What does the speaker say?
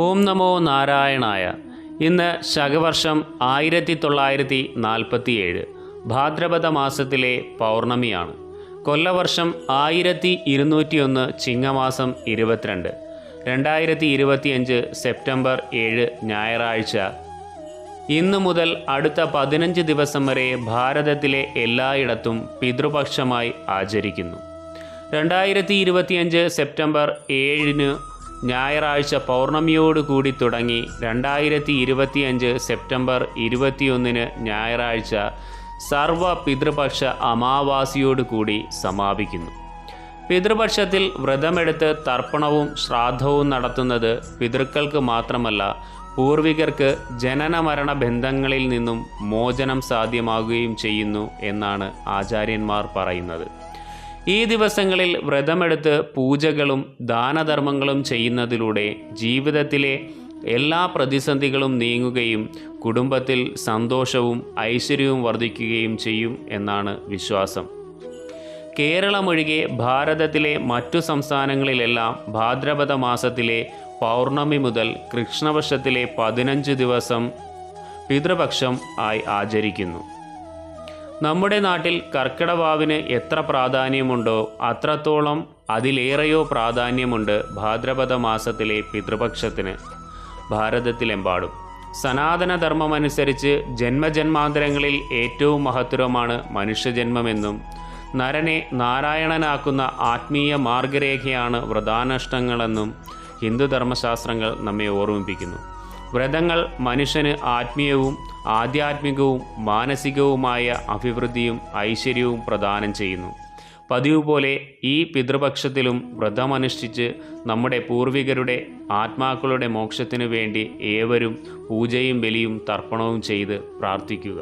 ഓം നമോ നാരായണായ. ഇന്ന് ശകവർഷം 1947 ഭാദ്രപദ മാസത്തിലെ പൗർണമിയാണ്. കൊല്ലവർഷം 1201 ചിങ്ങമാസം 22, 2025 സെപ്റ്റംബർ 7 ഞായറാഴ്ച. ഇന്നു മുതൽ അടുത്ത 15 ദിവസം വരെ ഭാരതത്തിലെ എല്ലായിടത്തും പിതൃപക്ഷമായി ആചരിക്കുന്നു. 2025 സെപ്റ്റംബർ 7 ഞായറാഴ്ച പൗർണമിയോടുകൂടി തുടങ്ങി 2025 സെപ്റ്റംബർ 21 ഞായറാഴ്ച സർവ പിതൃപക്ഷ അമാവാസിയോടുകൂടി സമാപിക്കുന്നു. പിതൃപക്ഷത്തിൽ വ്രതമെടുത്ത് തർപ്പണവും ശ്രാദ്ധവും നടത്തുന്നത് പിതൃക്കൾക്ക് മാത്രമല്ല, പൂർവികർക്ക് ജനന മരണ ബന്ധങ്ങളിൽ നിന്നും മോചനം സാധ്യമാകുകയും ചെയ്യുന്നു എന്നാണ് ആചാര്യന്മാർ പറയുന്നത്. ഈ ദിവസങ്ങളിൽ വ്രതമെടുത്ത് പൂജകളും ദാനധർമ്മങ്ങളും ചെയ്യുന്നതിലൂടെ ജീവിതത്തിലെ എല്ലാ പ്രതിസന്ധികളും നീങ്ങുകയും കുടുംബത്തിൽ സന്തോഷവും ഐശ്വര്യവും വർദ്ധിക്കുകയും ചെയ്യും എന്നാണ് വിശ്വാസം. കേരളമൊഴികെ ഭാരതത്തിലെ മറ്റു സംസ്ഥാനങ്ങളിലെല്ലാം ഭാദ്രപദ മാസത്തിലെ പൗർണമി മുതൽ കൃഷ്ണപക്ഷത്തിലെ 15 ദിവസം പിതൃപക്ഷം ആയി ആചരിക്കുന്നു. നമ്മുടെ നാട്ടിൽ കർക്കിടവാവിന് എത്ര പ്രാധാന്യമുണ്ടോ അത്രത്തോളം അതിലേറെയോ പ്രാധാന്യമുണ്ട് ഭാദ്രപദ മാസത്തിലെ പിതൃപക്ഷത്തിന് ഭാരതത്തിലെമ്പാടും. സനാതനധർമ്മമനുസരിച്ച് ജന്മജന്മാന്തരങ്ങളിൽ ഏറ്റവും മഹത്തരമാണ് മനുഷ്യജന്മമെന്നും നരനെ നാരായണനാക്കുന്ന ആത്മീയ മാർഗരേഖയാണ് വ്രതാനുഷ്ഠാനങ്ങളെന്നും ഹിന്ദുധർമ്മശാസ്ത്രങ്ങൾ നമ്മെ ഓർമ്മിപ്പിക്കുന്നു. വ്രതങ്ങൾ മനുഷ്യന് ആത്മീയവും ആധ്യാത്മികവും മാനസികവുമായ അഭിവൃദ്ധിയും ഐശ്വര്യവും പ്രദാനം ചെയ്യുന്നു. പതിവ് പോലെ ഈ പിതൃപക്ഷത്തിലും വ്രതമനുഷ്ഠിച്ച് നമ്മുടെ പൂർവികരുടെ ആത്മാക്കളുടെ മോക്ഷത്തിനു വേണ്ടി ഏവരും പൂജയും ബലിയും തർപ്പണവും ചെയ്ത് പ്രാർത്ഥിക്കുക.